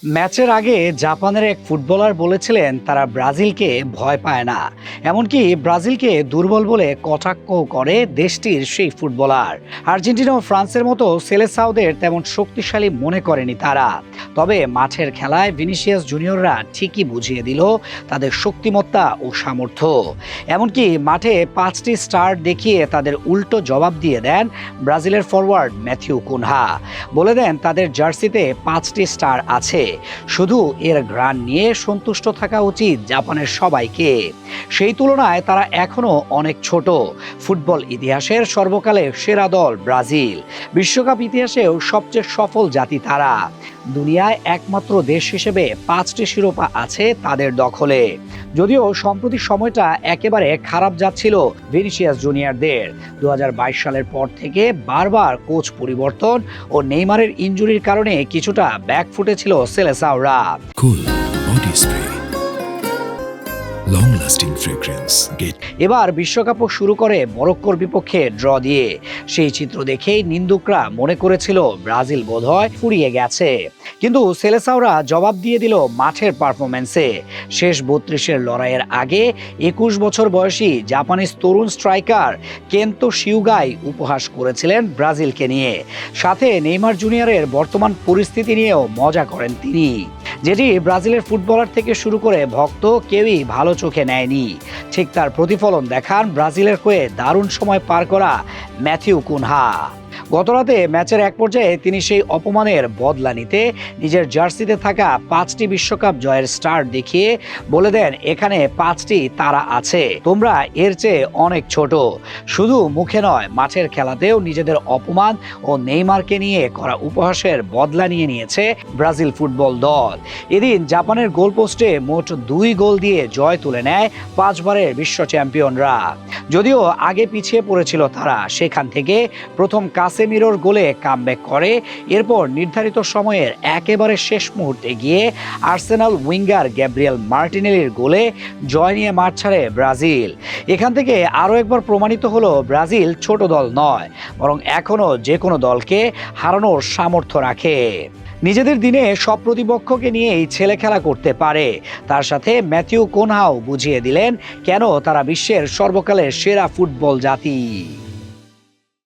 ম্যাচের আগে জাপানের এক ফুটবলার বলেছিলেন তারা ব্রাজিলকে ভয় পায় না, এমনকি ব্রাজিলকে দুর্বল বলে কটাক্ষ করে দেশটির সেই ফুটবলার। আর্জেন্টিনা ও ফ্রান্সের মতো সেলেসাওদের তেমন শক্তিশালী মনে করেনি তারা। তবে মাঠের খেলায় ভিনিসিয়াস জুনিয়ররা ঠিকই বুঝিয়ে দিল তাদের শক্তিমত্তা ও সামর্থ্য। এমনকি মাঠে 5টি স্টার দেখিয়ে তাদের উল্টো জবাব দিয়ে দেন ব্রাজিলের ফরওয়ার্ড ম্যাথিউ কুনহা। বলে দেন তাদের জার্সিতে 5টি স্টার আছে, শুধু এর ঘ্রাণ নিয়ে সন্তুষ্ট থাকা উচিত জাপানের সবাইকে। সেই তুলনায় তারা এখনো অনেক ছোট। ফুটবল ইতিহাসের সর্বকালের সেরা দল ব্রাজিল, বিশ্বকাপ ইতিহাসেও সবচেয়ে সফল জাতি তারা। দুনিয়ায় একমাত্র দেশ হিসেবে 5টি শিরোপা আছে তাদের দখলে। যদিও সম্প্রতি সময়টা একেবারে খারাপ যাচ্ছিল ভিনিসিয়াস জুনিয়রদের। 2022 সালের পর থেকে বারবার কোচ পরিবর্তন ও নেইমারের ইনজুরির কারণে কিছুটা ব্যাকফুটে ছিল সেলেসাওরা। এবার বিশ্বকাপও শুরু করে মরক্কোর বিপক্ষে ড্র দিয়ে। সেই চিত্র দেখেই নিন্দুকরা মনে করেছিল ব্রাজিল বোধহয় ফুরিয়ে গেছে, কিন্তু সেলেসাওরা জবাব দিয়ে দিল মাঠের পারফরম্যান্সে। শেষ 32-এর লড়াইয়ের আগে 21 বছর বয়সী জাপানিজ তরুণ স্ট্রাইকার কেন্তো শিউগাই উপহাস করেছিলেন ব্রাজিলকে নিয়ে। সাথে নেইমার জুনিয়রের বর্তমান পরিস্থিতি নিয়েও মজা করেন তিনি, যেটি ব্রাজিলের ফুটবলার থেকে শুরু করে ভক্ত কেউই ভালো চোখে নেয়নি। ঠিক তার প্রতিফলন দেখান ব্রাজিলের হয়ে দারুণ সময় পার করা ম্যাথিউ কুনহা। গতরাতে ম্যাচের এক পর্যায়ে তিনি সেই অপমানের বদলা নিতে নিজের জার্সিতে থাকা 5টি বিশ্বকাপ জয়ের স্টার দেখিয়ে বলে দেন এখানে 5টি তারা আছে, তোমরা এর চেয়ে অনেক ছোট। শুধু মুখে নয়, মাঠের খেলাতেও নিজেদের অপমান ও নেইমারকে নিয়ে করা উপহাসের বদলা নিয়ে নিয়েছে ব্রাজিল ফুটবল দল। এদিন জাপানের গোলপোস্টে মোট 2 গোল দিয়ে জয় তুলে নেয় 5 বারের বিশ্ব চ্যাম্পিয়নরা। যদিও আগে পিছিয়ে পড়েছিল তারা, সেখান থেকে প্রথম কাসেমিরোর গোলে কামব্যাক করে। এরপর নির্ধারিত সময়ের একেবারে শেষ মুহূর্তে গিয়ে আর্সেনাল উইঙ্গার গ্যাব্রিয়েল মার্টিনেলির গোলে জয় নিয়ে মাঠ ছাড়ে ব্রাজিল। এখান থেকে আরও একবার প্রমাণিত হলো ব্রাজিল ছোট দল নয়, বরং এখনও যে কোনো দলকে হারানোর সামর্থ্য রাখে। নিজেদের দিনে সব প্রতিপক্ষকে নিয়েই ছেলে খেলা করতে পারে। তার সাথে ম্যাথিউ কুনহাও বুঝিয়ে দিলেন কেন তারা বিশ্বের সর্বকালের সেরা ফুটবল জাতি।